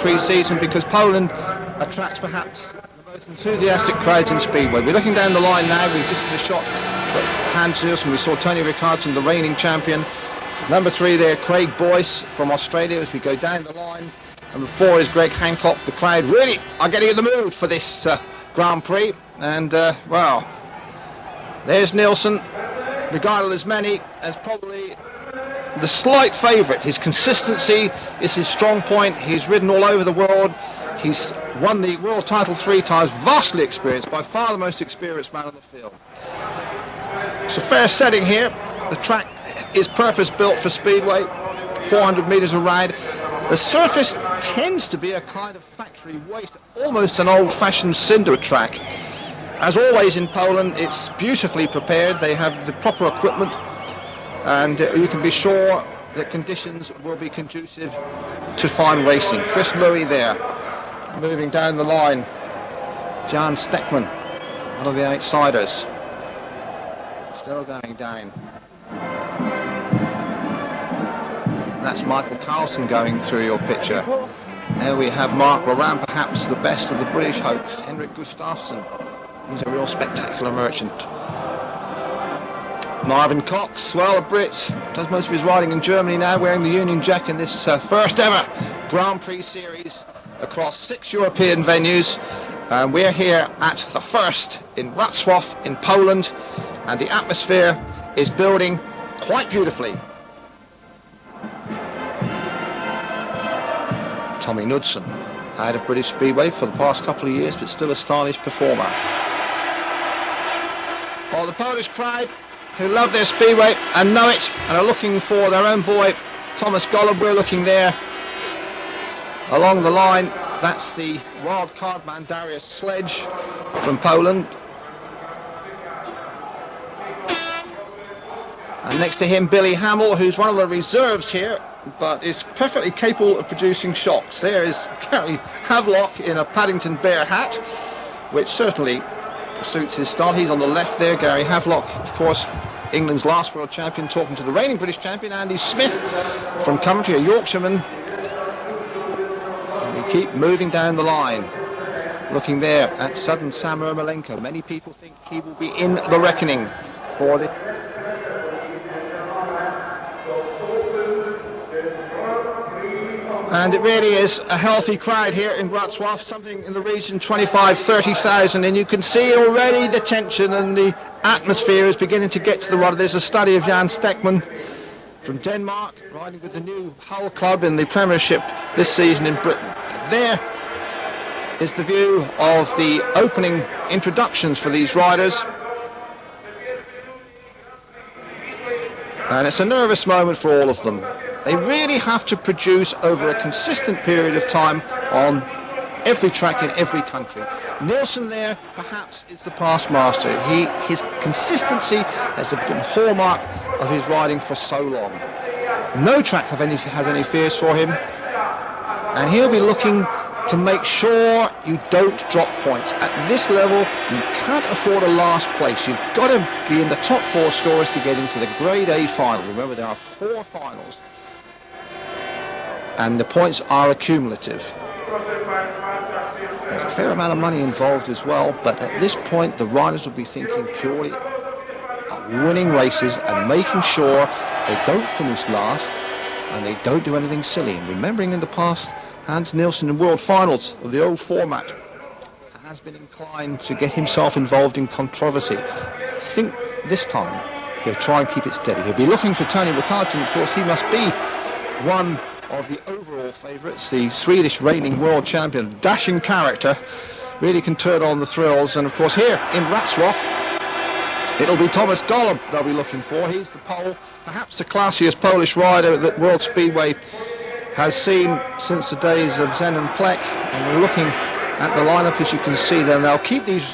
pre-season because Poland attracts perhaps the most enthusiastic crowds in Speedway. We're looking down the line now. We've just had a shot at Hans Nielsen. We saw Tony Rickardsson, the reigning champion. Number 3 there, Craig Boyce from Australia as we go down the line. Number 4 is Greg Hancock. The crowd really are getting in the mood for this Grand Prix. And, well, there's Nielsen, regarded as many as probably the slight favourite. His consistency is his strong point. He's ridden all over the world. He's won the world title 3 times, vastly experienced, by far the most experienced man in the field. It's a fair setting here. The track is purpose-built for Speedway, 400 metres around. The surface tends to be a kind of factory waste, almost an old-fashioned cinder track. As always in Poland, it's beautifully prepared. They have the proper equipment, and you can be sure that conditions will be conducive to fine racing. Chris Louis there, moving down the line. Jan Steckman, one of the outsiders, still going down. That's Michael Carlson going through your picture. There we have Mark Moran, perhaps the best of the British hopes. Henrik Gustafsson, he's a real spectacular merchant. Marvin Cox, well, a Brit, does most of his riding in Germany now, wearing the Union Jack in this first ever Grand Prix series across 6 European venues. And we're here at the first in Wrocław in Poland, and the atmosphere is building quite beautifully. Tommy Knudsen, out of British Speedway for the past couple of years, but still a stylish performer. Well, the Polish crowd, who love their Speedway and know it, and are looking for their own boy, Thomas Golub. We're looking there along the line. That's the wild card man, Dariusz Sledge from Poland. And next to him, Billy Hamill, who's one of the reserves here, but is perfectly capable of producing shocks. There is Gary Havelock in a Paddington Bear hat, which certainly suits his style. He's on the left there, Gary Havelock, of course, England's last world champion, talking to the reigning British champion, Andy Smith from Coventry, a Yorkshireman. And we keep moving down the line. Looking there at sudden Sam Ermolenko. Many people think he will be in the reckoning for the... And it really is a healthy crowd here in Wrocław, something in the region 25,000-30,000, and you can see already the tension and the atmosphere is beginning to get to the rudder. There's a study of Jan Steckman from Denmark, riding with the new Hull club in the Premiership this season in Britain. There is the view of the opening introductions for these riders. And it's a nervous moment for all of them. They really have to produce over a consistent period of time on every track in every country. Nielsen there, perhaps, is the past master. His consistency has been a hallmark of his riding for so long. No track has any fears for him, and he'll be looking to make sure you don't drop points. At this level, you can't afford a last place. You've got to be in the top 4 scorers to get into the Grade A final. Remember, there are 4 finals. And the points are accumulative. There's a fair amount of money involved as well, but at this point the riders will be thinking purely of winning races and making sure they don't finish last and they don't do anything silly. And remembering in the past, Hans Nielsen in world finals of the old format has been inclined to get himself involved in controversy. I think this time he'll try and keep it steady. He'll be looking for Tony Rickardsson. Of course, he must be one of the overall favourites, the Swedish reigning world champion. Dashing character, really can turn on the thrills. And of course here in Wrocław, it'll be Thomas Golub they'll be looking for. He's the Pole, perhaps the classiest Polish rider that World Speedway has seen since the days of Zenon Plek. And we're looking at the lineup, as you can see there. They'll keep these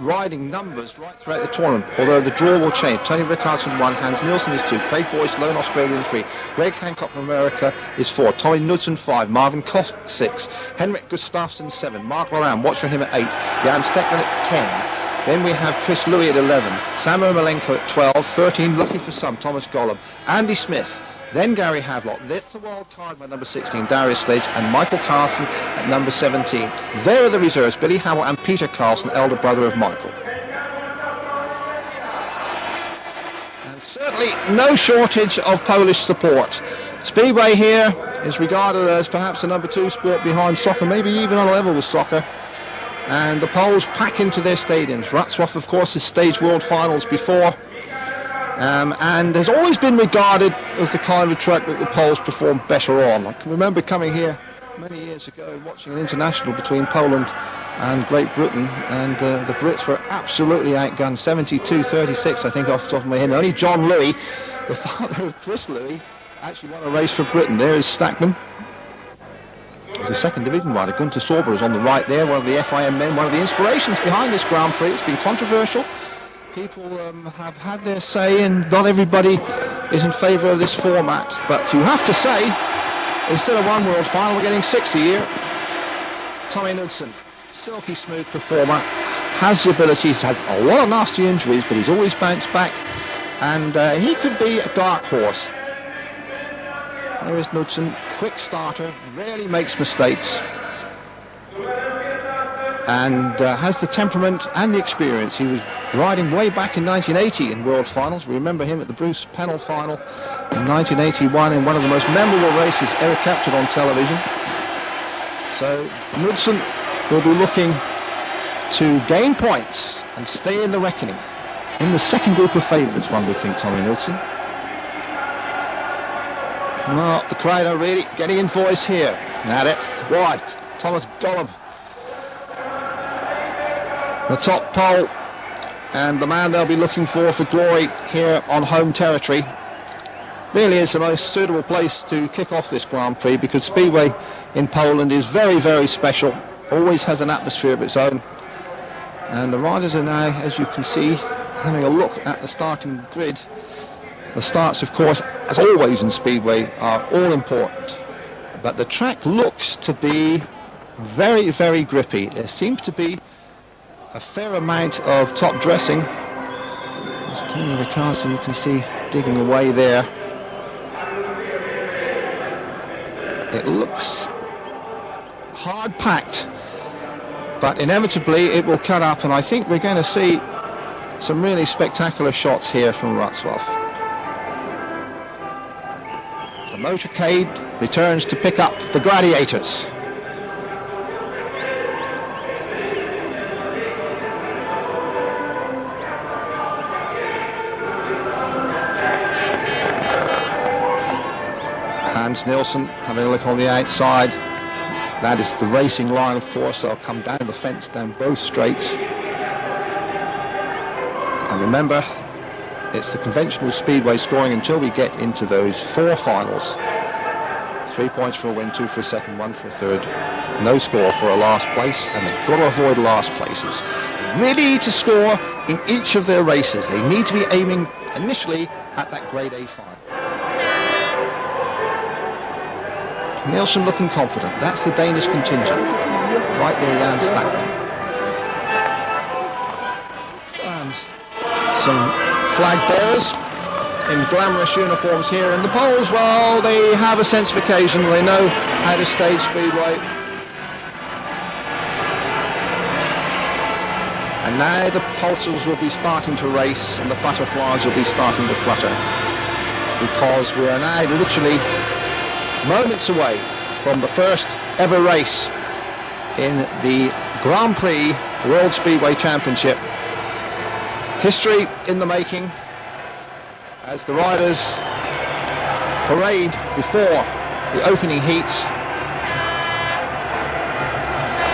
riding numbers right throughout the tournament, although the draw will change. Tony Rickardsson 1, Hans Nielsen is 2, Craig Boyce, lone Australian 3, Greg Hancock from America is 4, Tommy Knudsen 5, Marvin Cox 6, Henrik Gustafsson 7, Mark Moran, watch for him at 8, Jan Steckman at 10. Then we have Chris Louis at 11, Sam Ermolenko at 12, 13, lucky for some, Thomas Golub, Andy Smith then Gary Havelock. That's the wild card by number 16, Darius Sledge, and Michael Carlson at number 17. There are the reserves, Billy Howell and Peter Carlson, elder brother of Michael. And certainly no shortage of Polish support. Speedway here is regarded as perhaps the number 2 sport behind soccer, maybe even on a level with soccer. And the Poles pack into their stadiums. Wrocław, of course, has staged world finals before. And has always been regarded as the kind of track that the Poles perform better on. I can remember coming here many years ago watching an international between Poland and Great Britain, and the Brits were absolutely outgunned, 72-36 I think off the top of my head. And only John Louis, the father of Chris Louis, actually won a race for Britain. There is Stackman. He's a second division rider. Gunter Sorber is on the right there, one of the FIM men, one of the inspirations behind this Grand Prix. It's been controversial. People have had their say, and not everybody is in favour of this format. But you have to say, instead of one world final, we're getting 6 a year. Tommy Knudsen, silky smooth performer, has the ability. He's had a lot of nasty injuries, but he's always bounced back, and he could be a dark horse. There is Knudsen, quick starter, rarely makes mistakes, and has the temperament and the experience. He was riding way back in 1980 in World Finals. We remember him at the Bruce Pennell final in 1981 in one of the most memorable races ever captured on television. So Knudsen will be looking to gain points and stay in the reckoning. In the second group of favourites, one would think, Tommy Knudsen. Well, the crowd are really getting in voice here. Now that's wide. Thomas Golub, the top pole, and the man they'll be looking for glory here on home territory. Really is the most suitable place to kick off this Grand Prix, because Speedway in Poland is very, very special. Always has an atmosphere of its own. And the riders are now, as you can see, having a look at the starting grid. The starts, of course, as always in Speedway, are all important. But the track looks to be very, very grippy. There seems to be a fair amount of top dressing. There's Tony Riccardo, you can see, digging away there. It looks hard-packed, but inevitably it will cut up, and I think we're going to see some really spectacular shots here from Wrocław. The motorcade returns to pick up the gladiators. Hans Nilsson having a look on the outside. That is the racing line, of course. They'll come down the fence, down both straights. And remember, it's the conventional Speedway scoring until we get into those 4 finals. 3 points for a win, 2 for a second, 1 for a third. No score for a last place, and they've got to avoid last places. They really need to score in each of their races. They need to be aiming initially at that grade A final. Nielsen looking confident. That's the Danish contingent. Right there, Jan Stackman. And some flag bearers in glamorous uniforms here. And the Poles, well, they have a sense of occasion. They know how to stage Speedway. And now the pulsars will be starting to race, and the butterflies will be starting to flutter, because we are now literally moments away from the first ever race in the Grand Prix World Speedway Championship. History in the making as the riders parade before the opening heats,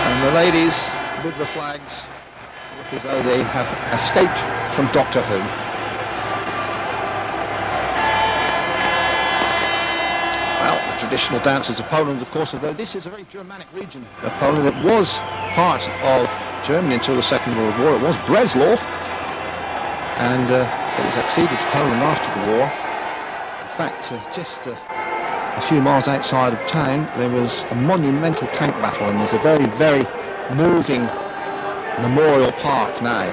and the ladies with the flags look as though they have escaped from Doctor Who. Traditional dancers of Poland, of course, although this is a very Germanic region of Poland. It was part of Germany until the Second World War. It was Breslau, and it was acceded to Poland after the war. In fact, just a few miles outside of town, there was a monumental tank battle, and there's a very, very moving memorial park now.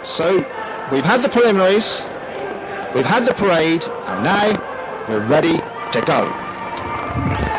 So, we've had the preliminaries. We've had the parade, and now we're ready to go.